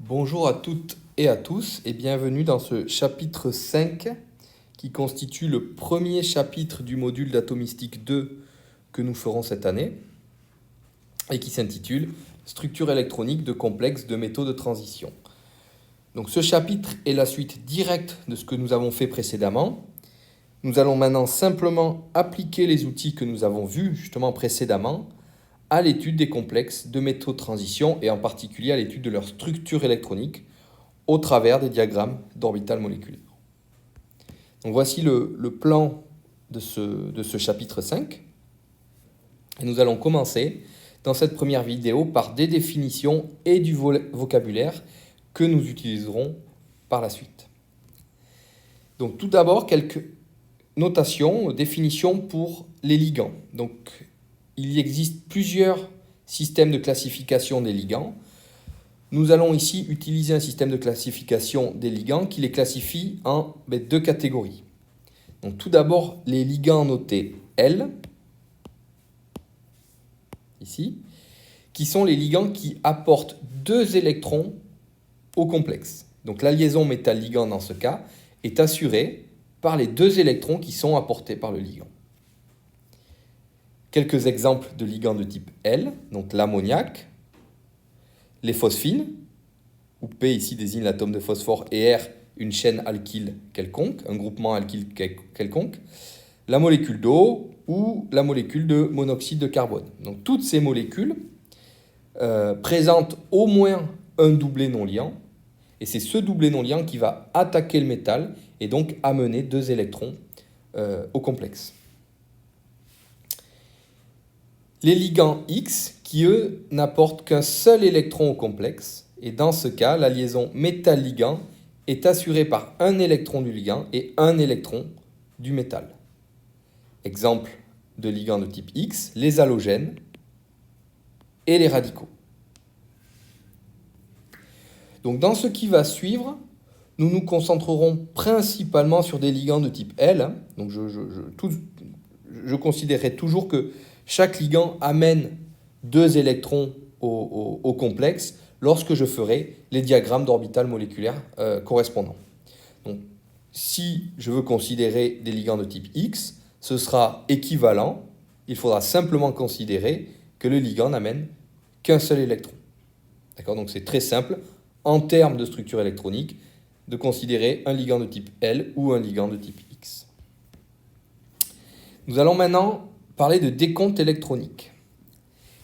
Bonjour à toutes et à tous et bienvenue dans ce chapitre 5 qui constitue le premier chapitre du module d'atomistique 2 que nous ferons cette année et qui s'intitule Structure électronique de complexes de métaux de transition. Donc ce chapitre est la suite directe de ce que nous avons fait précédemment. Nous allons maintenant simplement appliquer les outils que nous avons vus justement précédemment à l'étude des complexes de métaux de transition et en particulier à l'étude de leur structure électronique au travers des diagrammes d'orbital moléculaire. Donc voici le plan de ce chapitre 5. Et nous allons commencer dans cette première vidéo par des définitions et du vocabulaire que nous utiliserons par la suite. Donc tout d'abord, quelques notations, définitions pour les ligands. Donc il existe plusieurs systèmes de classification des ligands. Nous allons ici utiliser un système de classification des ligands qui les classifie en deux catégories. Donc, tout d'abord, les ligands notés L, ici, qui sont les ligands qui apportent 2 électrons au complexe. Donc la liaison métal-ligand dans ce cas est assurée par les 2 électrons qui sont apportés par le ligand. Quelques exemples de ligands de type L, donc l'ammoniac, les phosphines, où P ici désigne l'atome de phosphore et R une chaîne alkyle quelconque, un groupement alkyle quelconque, la molécule d'eau ou la molécule de monoxyde de carbone. Donc toutes ces molécules présentent au moins un doublet non liant, et c'est ce doublet non liant qui va attaquer le métal et donc amener 2 électrons au complexe. Les ligands X, qui eux n'apportent qu'un seul électron au complexe, et dans ce cas, la liaison métal-ligand est assurée par un électron du ligand et un électron du métal. Exemple de ligands de type X, les halogènes et les radicaux. Donc dans ce qui va suivre, nous nous concentrerons principalement sur des ligands de type L. Donc je considérerai toujours que chaque ligand amène 2 électrons au complexe lorsque je ferai les diagrammes d'orbital moléculaire correspondants. Donc, si je veux considérer des ligands de type X, ce sera équivalent. Il faudra simplement considérer que le ligand n'amène qu'un seul électron. D'accord ? Donc c'est très simple, en termes de structure électronique, de considérer un ligand de type L ou un ligand de type X. Nous allons maintenant parler de décompte électronique.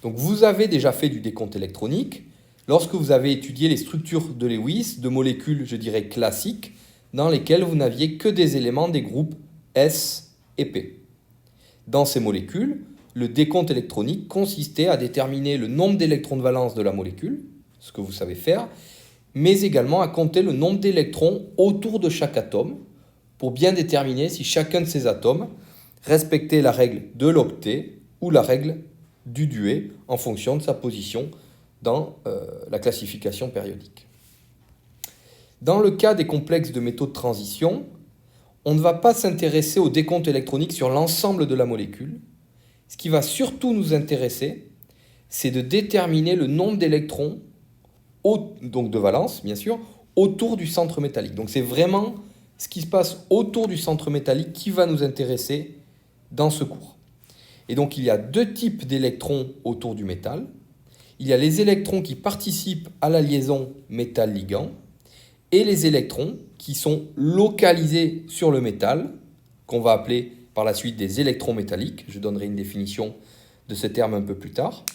Donc vous avez déjà fait du décompte électronique lorsque vous avez étudié les structures de Lewis de molécules, je dirais, classiques, dans lesquelles vous n'aviez que des éléments des groupes S et P. Dans ces molécules, le décompte électronique consistait à déterminer le nombre d'électrons de valence de la molécule, ce que vous savez faire, mais également à compter le nombre d'électrons autour de chaque atome pour bien déterminer si chacun de ces atomes respectait la règle de l'octet ou la règle du duet en fonction de sa position dans la classification périodique. Dans le cas des complexes de métaux de transition, on ne va pas s'intéresser au décompte électronique sur l'ensemble de la molécule. Ce qui va surtout nous intéresser, c'est de déterminer le nombre d'électrons, donc de valence bien sûr, autour du centre métallique. Donc c'est vraiment ce qui se passe autour du centre métallique qui va nous intéresser dans ce cours. Et donc il y a 2 types d'électrons autour du métal. Il y a les électrons qui participent à la liaison métal-ligand et les électrons qui sont localisés sur le métal, qu'on va appeler par la suite des électrons métalliques. Je donnerai une définition de ce terme un peu plus tard.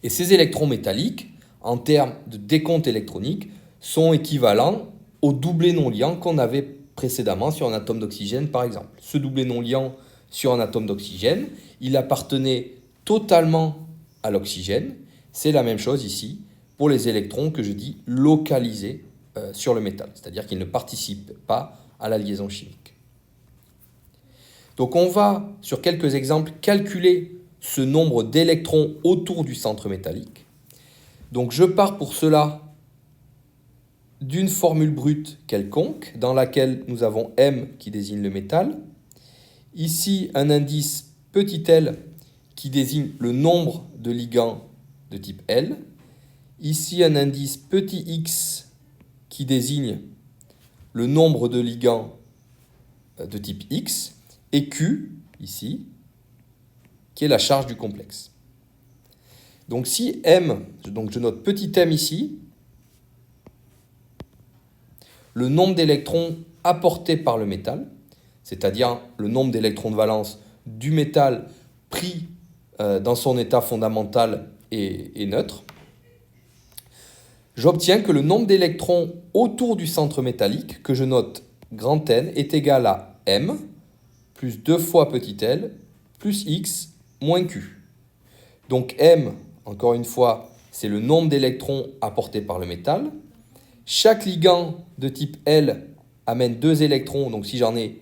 Et ces électrons métalliques, en termes de décompte électronique, sont équivalents au doublet non liant qu'on avait précédemment sur un atome d'oxygène, par exemple. Ce doublet non liant sur un atome d'oxygène, il appartenait totalement à l'oxygène. C'est la même chose ici pour les électrons que je dis localisés sur le métal, c'est-à-dire qu'ils ne participent pas à la liaison chimique. Donc on va, sur quelques exemples, calculer ce nombre d'électrons autour du centre métallique. Donc je pars pour cela d'une formule brute quelconque, dans laquelle nous avons M qui désigne le métal, ici un indice petit l qui désigne le nombre de ligands de type L, ici un indice petit x qui désigne le nombre de ligands de type X, et Q, ici, qui est la charge du complexe. Donc si M, donc je note petit m ici, le nombre d'électrons apportés par le métal, c'est-à-dire le nombre d'électrons de valence du métal pris dans son état fondamental et neutre, j'obtiens que le nombre d'électrons autour du centre métallique, que je note grand N, est égal à M plus 2 fois petit l plus X moins Q. Donc M, encore une fois, c'est le nombre d'électrons apportés par le métal. Chaque ligand de type L amène 2 électrons, donc si j'en ai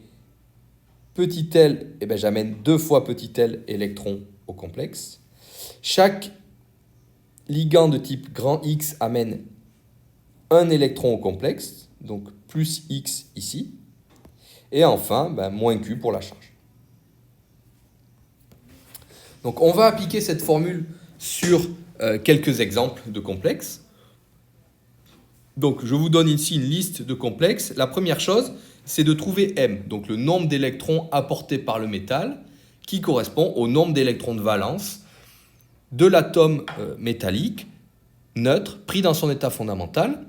petit l, eh bien, j'amène 2 fois petit l électrons au complexe. Chaque ligand de type grand X amène un électron au complexe, donc plus X ici. Et enfin, moins Q pour la charge. Donc on va appliquer cette formule sur quelques exemples de complexes. Donc je vous donne ici une liste de complexes. La première chose, c'est de trouver M, donc le nombre d'électrons apportés par le métal, qui correspond au nombre d'électrons de valence de l'atome métallique neutre pris dans son état fondamental.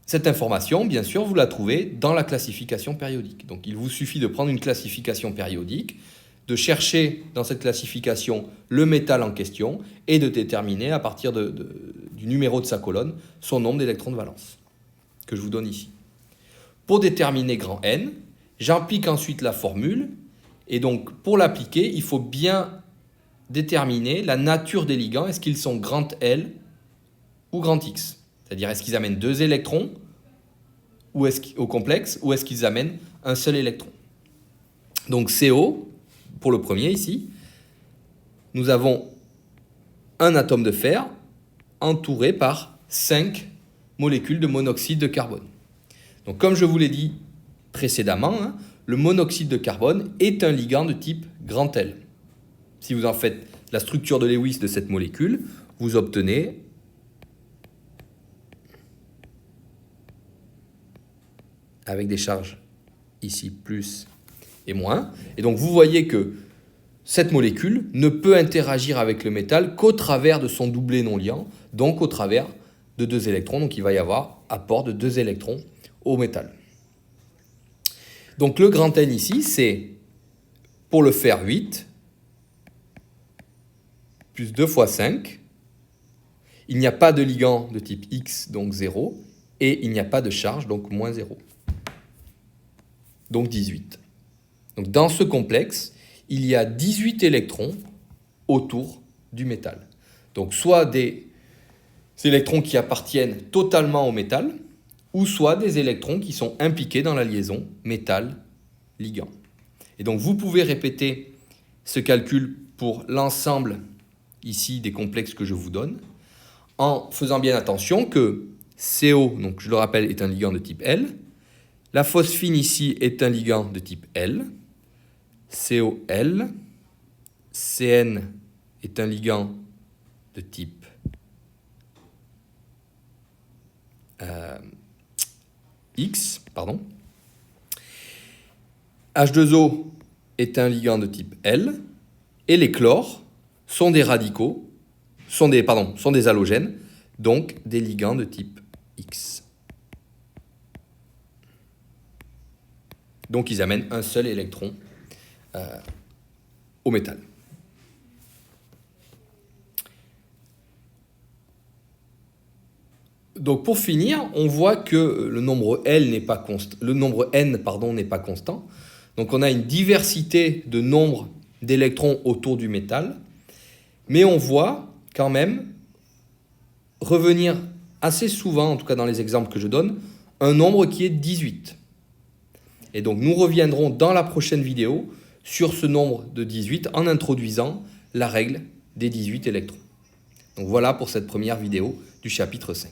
Cette information, bien sûr, vous la trouvez dans la classification périodique. Donc il vous suffit de prendre une classification périodique, de chercher dans cette classification le métal en question et de déterminer à partir du numéro de sa colonne son nombre d'électrons de valence, que je vous donne ici. Pour déterminer grand N, j'applique ensuite la formule, et donc pour l'appliquer, il faut bien déterminer la nature des ligands. Est-ce qu'ils sont grand L ou grand X? C'est-à-dire, est-ce qu'ils amènent 2 électrons au complexe, ou est-ce qu'ils amènent un seul électron? Donc CO, pour le premier ici, nous avons un atome de fer entouré par 5 molécules de monoxyde de carbone. Donc comme je vous l'ai dit précédemment, le monoxyde de carbone est un ligand de type grand L. Si vous en faites la structure de Lewis de cette molécule, vous obtenez avec des charges ici plus et moins. Et donc vous voyez que cette molécule ne peut interagir avec le métal qu'au travers de son doublet non liant, donc au travers de 2 électrons. Donc il va y avoir apport de 2 électrons au métal. Donc le grand N ici, c'est pour le fer 8, plus 2 fois 5. Il n'y a pas de ligand de type X, donc 0, et il n'y a pas de charge, donc moins 0. Donc 18. Donc dans ce complexe, il y a 18 électrons autour du métal. Donc soit des électrons qui appartiennent totalement au métal, ou soit des électrons qui sont impliqués dans la liaison métal-ligand. Et donc vous pouvez répéter ce calcul pour l'ensemble ici des complexes que je vous donne, en faisant bien attention que CO, donc je le rappelle, est un ligand de type L, la phosphine ici est un ligand de type L, COL, CN est un ligand de type X, pardon. H2O est un ligand de type L, et les chlores sont des radicaux, sont des halogènes, donc des ligands de type X. Donc ils amènent un seul électron au métal. Donc pour finir, on voit que le nombre N n'est pas constant. Donc on a une diversité de nombres d'électrons autour du métal, mais on voit quand même revenir assez souvent, en tout cas dans les exemples que je donne, un nombre qui est 18. Et donc nous reviendrons dans la prochaine vidéo sur ce nombre de 18 en introduisant la règle des 18 électrons. Donc voilà pour cette première vidéo du chapitre 5.